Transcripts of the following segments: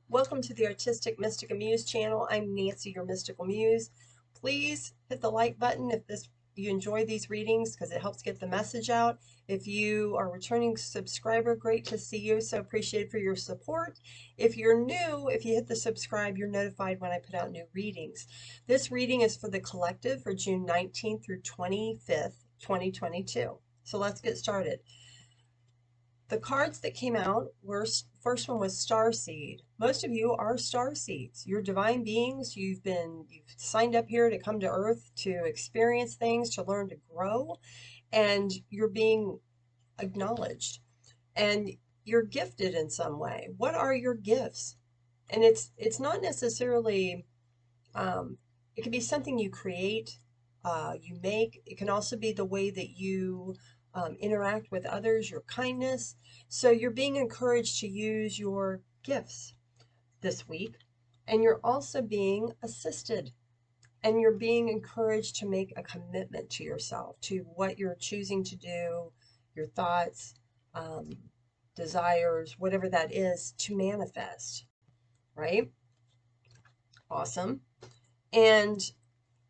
Welcome to the Artistic Mystic Muse channel. I'm Nancy, your mystical muse. Please hit the like button if you enjoy these readings because it helps get the message out. If you are a returning subscriber, great to see you. So appreciated for your support. If you're new, if you hit the subscribe, you're notified when I put out new readings. This reading is for the collective for June 19th through 25th, 2022. So let's get started. The cards that came out were, first one was Starseed. Most of you are star seeds. You're divine beings. You've signed up here to come to Earth to experience things, to learn to grow, and you're being acknowledged. And you're gifted in some way. What are your gifts? And it's not necessarily, it can be something you create, you make. It can also be the way that you interact with others, your kindness. So you're being encouraged to use your gifts this week, and you're also being assisted, and you're being encouraged to make a commitment to yourself, to what you're choosing to do, your thoughts, desires, whatever that is, to manifest, right? Awesome. And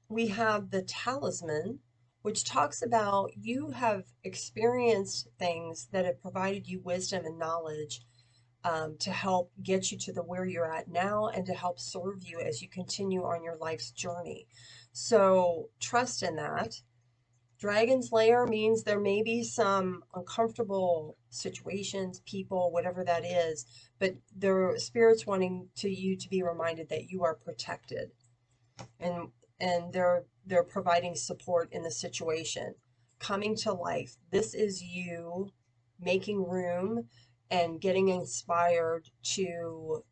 we have the talisman, which talks about you have experienced things that have provided you wisdom and knowledge to help get you to where you're at now and to help serve you as you continue on your life's journey. So trust in that. Dragon's Lair means there may be some uncomfortable situations, people, whatever that is, but there are spirits wanting you to be reminded that you are protected. And they're providing support in the situation, coming to life. This is you making room and getting inspired to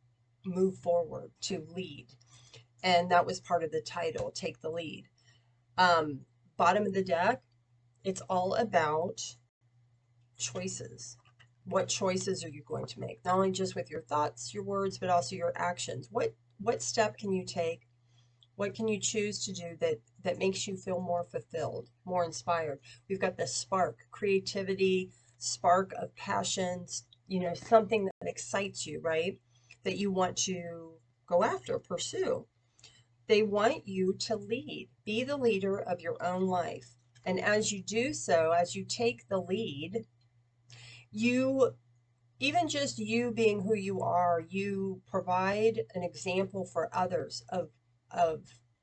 move forward, to lead. And that was part of the title, Take the Lead. Bottom of the deck, it's all about choices. What choices are you going to make? Not only just with your thoughts, your words, but also your actions. What step can you take? What can you choose to do that makes you feel more fulfilled, more inspired? We've got the spark, creativity, spark of passions, something that excites you, right? That you want to go after, pursue. They want you to lead, be the leader of your own life. And as you do so, as you take the lead, even just you being who you are, you provide an example for others of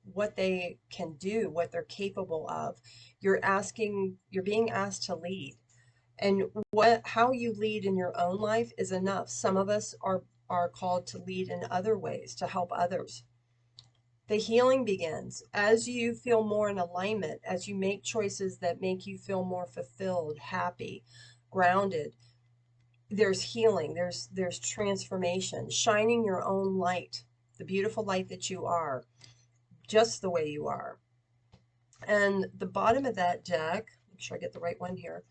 what they can do, what they're capable of. You're being asked to lead. And how you lead in your own life is enough. Some of us are called to lead in other ways, to help others. The healing begins as you feel more in alignment, as you make choices that make you feel more fulfilled, happy, grounded. There's healing, there's transformation, shining your own light, the beautiful light that you are, just the way you are. And the bottom of that deck, make sure I get the right one here,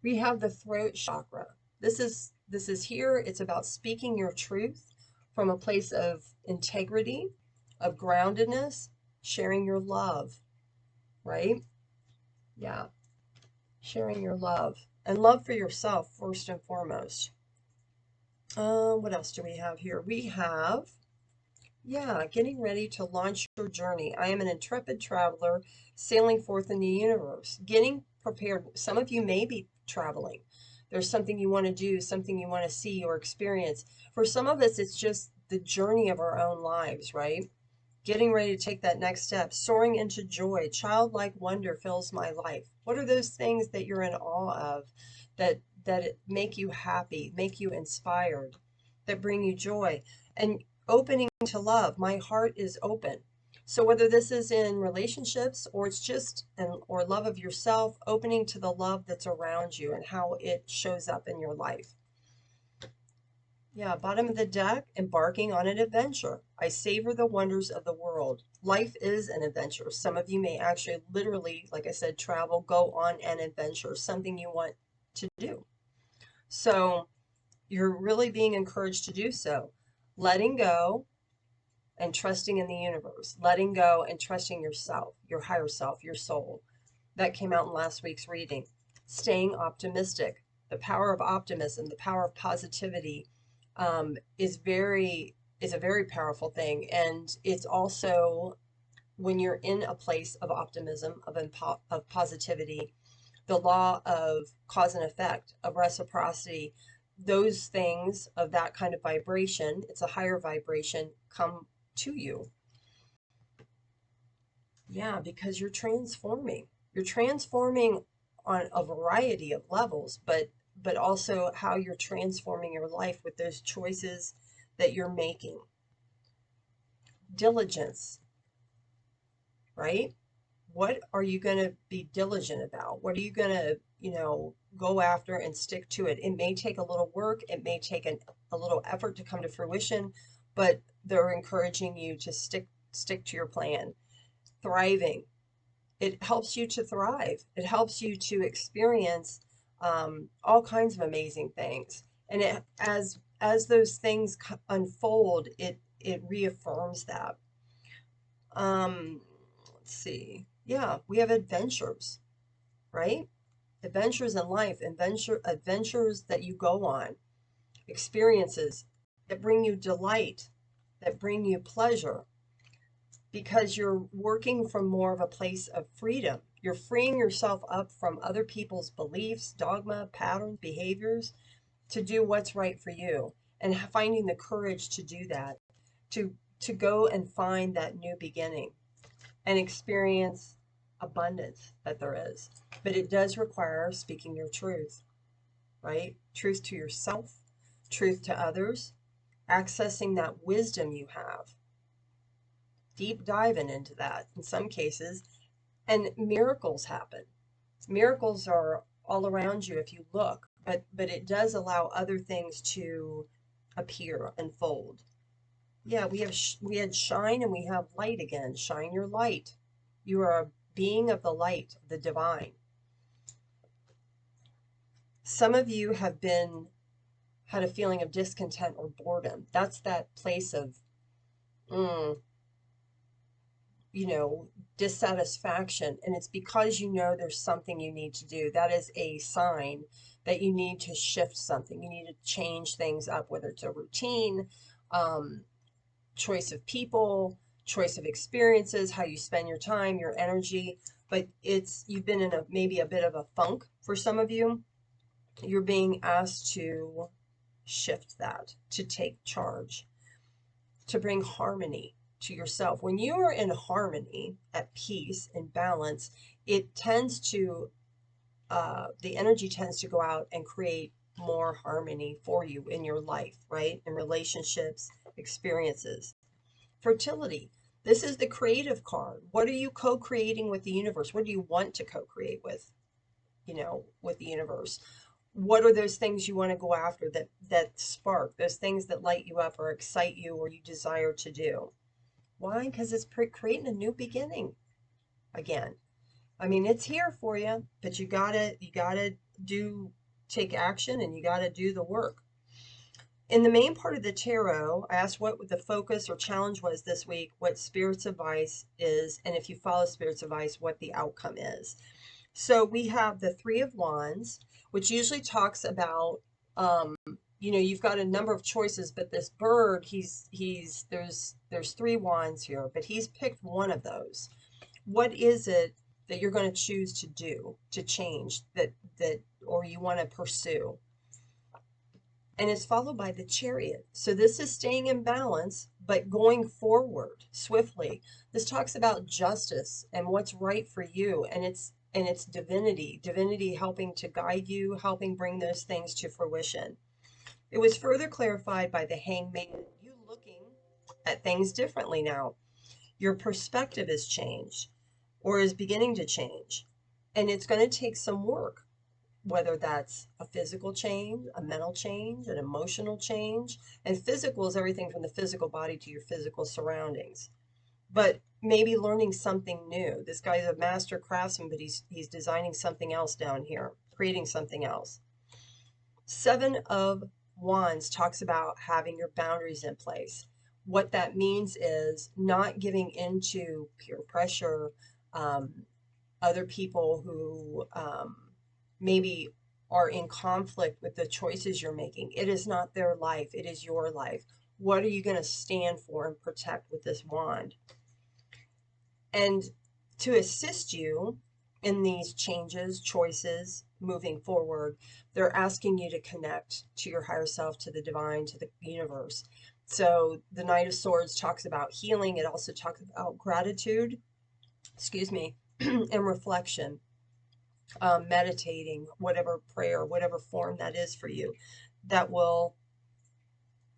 we have the throat chakra. This is here. It's about speaking your truth from a place of integrity, of groundedness, sharing your love, right? Yeah, sharing your love and love for yourself first and foremost. What else do we have here? We have, getting ready to launch your journey. I am an intrepid traveler sailing forth in the universe, getting prepared. Some of you may be traveling. There's something you want to do, something you want to see or experience. For some of us, it's just the journey of our own lives, right? Getting ready to take that next step, soaring into joy, childlike wonder fills my life. What are those things that you're in awe of that make you happy, make you inspired, that bring you joy? And opening to love. My heart is open. So whether this is in relationships or it's just or love of yourself, opening to the love that's around you and how it shows up in your life. Yeah, bottom of the deck, embarking on an adventure. I savor the wonders of the world. Life is an adventure. Some of you may actually literally, like I said, travel, go on an adventure, something you want to do. So you're really being encouraged to do so. Letting go and trusting in the universe. Letting go and trusting yourself, your higher self, your soul. That came out in last week's reading. Staying optimistic. The power of optimism, the power of positivity is very is a very powerful thing. And it's also when you're in a place of optimism, of positivity, the law of cause and effect, of reciprocity, those things of that kind of vibration, it's a higher vibration, come to you. Yeah, because you're transforming. You're transforming on a variety of levels, but also how you're transforming your life with those choices that you're making. Diligence, right? What are you going to be diligent about? What are you going to, go after and stick to it? It may take a little work, it may take a little effort to come to fruition, but they're encouraging you to stick to your plan. Thriving. It helps you to thrive. It helps you to experience all kinds of amazing things. And as those things unfold, it reaffirms that. Let's see. Yeah, we have adventures, right? Adventures in life, adventures that you go on, experiences that bring you delight, that bring you pleasure, because you're working from more of a place of freedom. You're freeing yourself up from other people's beliefs, dogma, patterns, behaviors to do what's right for you, and finding the courage to do that, to go and find that new beginning and experience abundance that there is. But it does require speaking your truth, right? Truth to yourself, truth to others, accessing that wisdom you have, deep diving into that in some cases, and miracles happen. Miracles are all around you if you look, but it does allow other things to appear, unfold. Yeah, we had shine and we have light again. Shine your light. You are a being of the light, the divine. Some of you have had a feeling of discontent or boredom. That's that place of, dissatisfaction. And it's because there's something you need to do. That is a sign that you need to shift something. You need to change things up, whether it's a routine, choice of people, choice of experiences, how you spend your time, your energy. But you've been in maybe a bit of a funk for some of you. You're being asked to shift that, to take charge, to bring harmony to yourself. When you are in harmony, at peace, in balance, it tends to, the energy tends to go out and create more harmony for you in your life, right? In relationships, experiences. Fertility. This is the creative card. What are you co-creating with the universe? What do you want to co-create with, with the universe? What are those things you want to go after that spark, those things that light you up or excite you or you desire to do? Why? Because it's creating a new beginning again. I mean, it's here for you, but you gotta take action and you gotta do the work. In the main part of the tarot, I asked what the focus or challenge was this week, what Spirit's advice is, and if you follow Spirit's advice, what the outcome is. So we have the Three of Wands, which usually talks about, you've got a number of choices, but this bird, there's three wands here, but he's picked one of those. What is it that you're going to choose to do, to change, or you want to pursue? And it's followed by the Chariot. So this is staying in balance, but going forward swiftly. This talks about justice and what's right for you, and it's divinity helping to guide you, helping bring those things to fruition. It was further clarified by the Hangman, you looking at things differently now. Your perspective has changed or is beginning to change, and it's going to take some work, whether that's a physical change, a mental change, an emotional change. And physical is everything from the physical body to your physical surroundings. But maybe learning something new. This guy's a master craftsman, but he's designing something else down here, creating something else. Seven of Wands talks about having your boundaries in place. What that means is not giving into peer pressure, other people who maybe are in conflict with the choices you're making. It is not their life, it is your life. What are you going to stand for and protect with this wand? And to assist you in these changes, choices, moving forward, they're asking you to connect to your higher self, to the divine, to the universe. So the Knight of Swords talks about healing. It also talks about gratitude, excuse me, and reflection, meditating, whatever prayer, whatever form that is for you, that will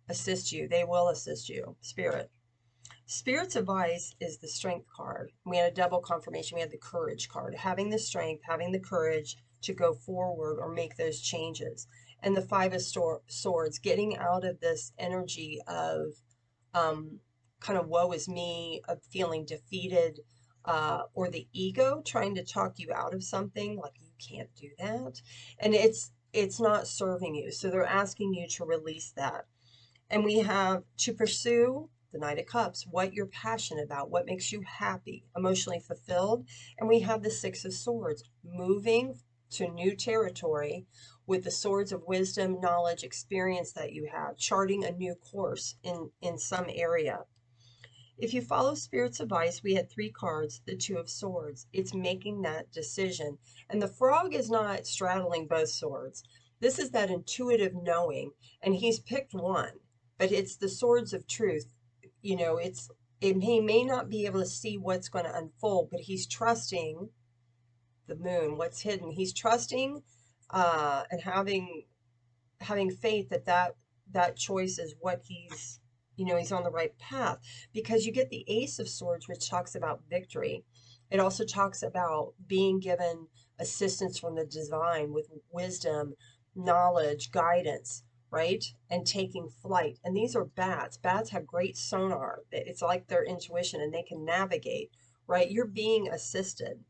assist you. They will assist you, Spirit. Spirit's advice is the strength card. We had a double confirmation. We had the courage card, having the strength, having the courage to go forward or make those changes. And the Five of Swords, getting out of this energy of kind of woe is me, of feeling defeated, or the ego trying to talk you out of something, like you can't do that. And it's not serving you. So they're asking you to release that. And we have to pursue the Knight of Cups, what you're passionate about, what makes you happy, emotionally fulfilled. And we have the Six of Swords, moving to new territory with the swords of wisdom, knowledge, experience that you have, charting a new course in some area. If you follow Spirit's advice, we had 3 cards, the Two of Swords. It's making that decision. And the frog is not straddling both swords. This is that intuitive knowing, and he's picked one, but it's the swords of truth. You know, he may not be able to see what's going to unfold, but he's trusting the moon, what's hidden. He's trusting and having faith that choice is what he's, he's on the right path, because you get the Ace of Swords, which talks about victory. It also talks about being given assistance from the divine with wisdom, knowledge, guidance, right? And taking flight. And these are bats. Bats have great sonar. It's like their intuition, and they can navigate, right? You're being assisted.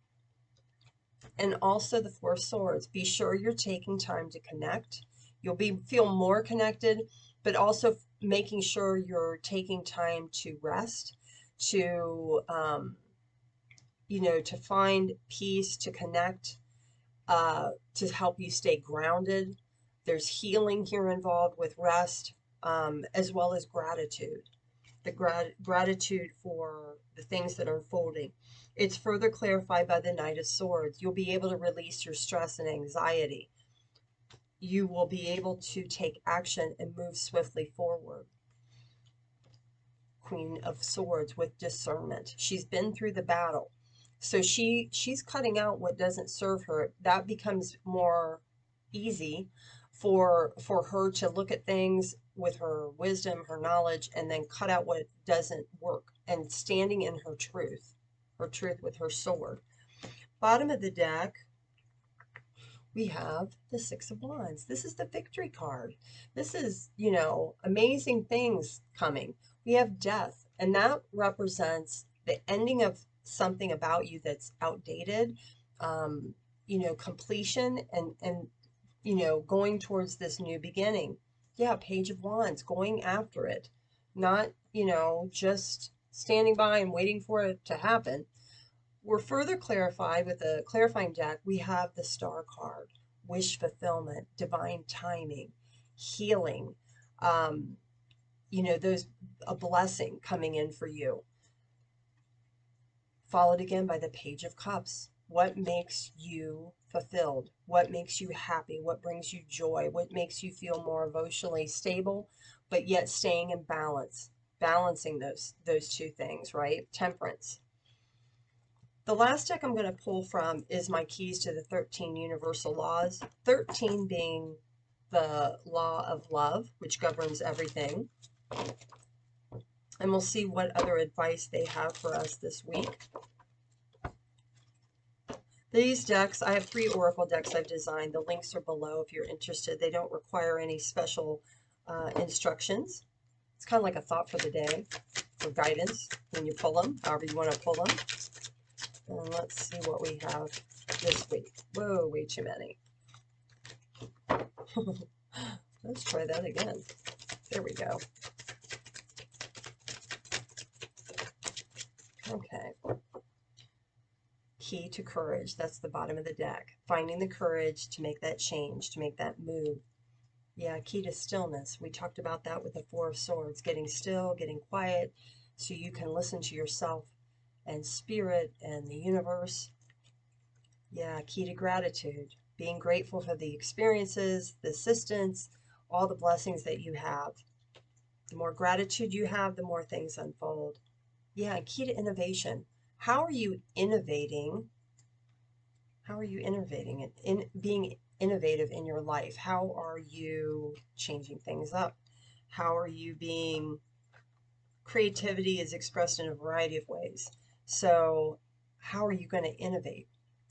And also the Four of Swords. Be sure you're taking time to connect. You'll feel more connected, but also making sure you're taking time to rest, to to find peace, to connect, to help you stay grounded. There's healing here involved with rest, as well as gratitude. The gratitude for the things that are unfolding. It's further clarified by the Knight of Swords. You'll be able to release your stress and anxiety. You will be able to take action and move swiftly forward. Queen of Swords with discernment. She's been through the battle. So she's cutting out what doesn't serve her. That becomes more easy for her to look at things with her wisdom, her knowledge, and then cut out what doesn't work, and standing in her truth with her sword. Bottom of the deck, we have the Six of Wands. This is the victory card. This is, amazing things coming. We have death, and that represents the ending of something about you that's outdated, completion, and going towards this new beginning. Yeah, Page of Wands, going after it, not, just standing by and waiting for it to happen. We're further clarified with the clarifying deck. We have the Star card, wish fulfillment, divine timing, healing, those, a blessing coming in for you. Followed again by the Page of Cups. What makes you fulfilled? What makes you happy? What brings you joy? What makes you feel more emotionally stable, but yet staying in balance? Balancing those two things, right? Temperance. The last deck I'm going to pull from is my keys to the 13 universal laws. 13 being the law of love, which governs everything. And we'll see what other advice they have for us this week. These decks, I have 3 oracle decks I've designed. The links are below if you're interested. They don't require any special instructions. It's kind of like a thought for the day, for guidance when you pull them, however you want to pull them. And let's see what we have this week. Whoa, way too many. Let's try that again. There we go. Okay. Key to courage. That's the bottom of the deck. Finding the courage to make that change, to make that move. Yeah, key to stillness. We talked about that with the Four of Swords, getting still, getting quiet, so you can listen to yourself and spirit and the universe. Yeah, key to gratitude, being grateful for the experiences, the assistance, all the blessings that you have. The more gratitude you have, the more things unfold. Yeah, key to innovation. How are you innovating? How are you innovating and being innovative in your life? How are you changing things up? How are you being, creativity is expressed in a variety of ways. So how are you going to innovate?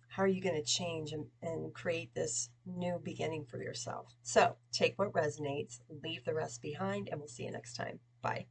How are you going to change and create this new beginning for yourself? So take what resonates, leave the rest behind, and we'll see you next time. Bye.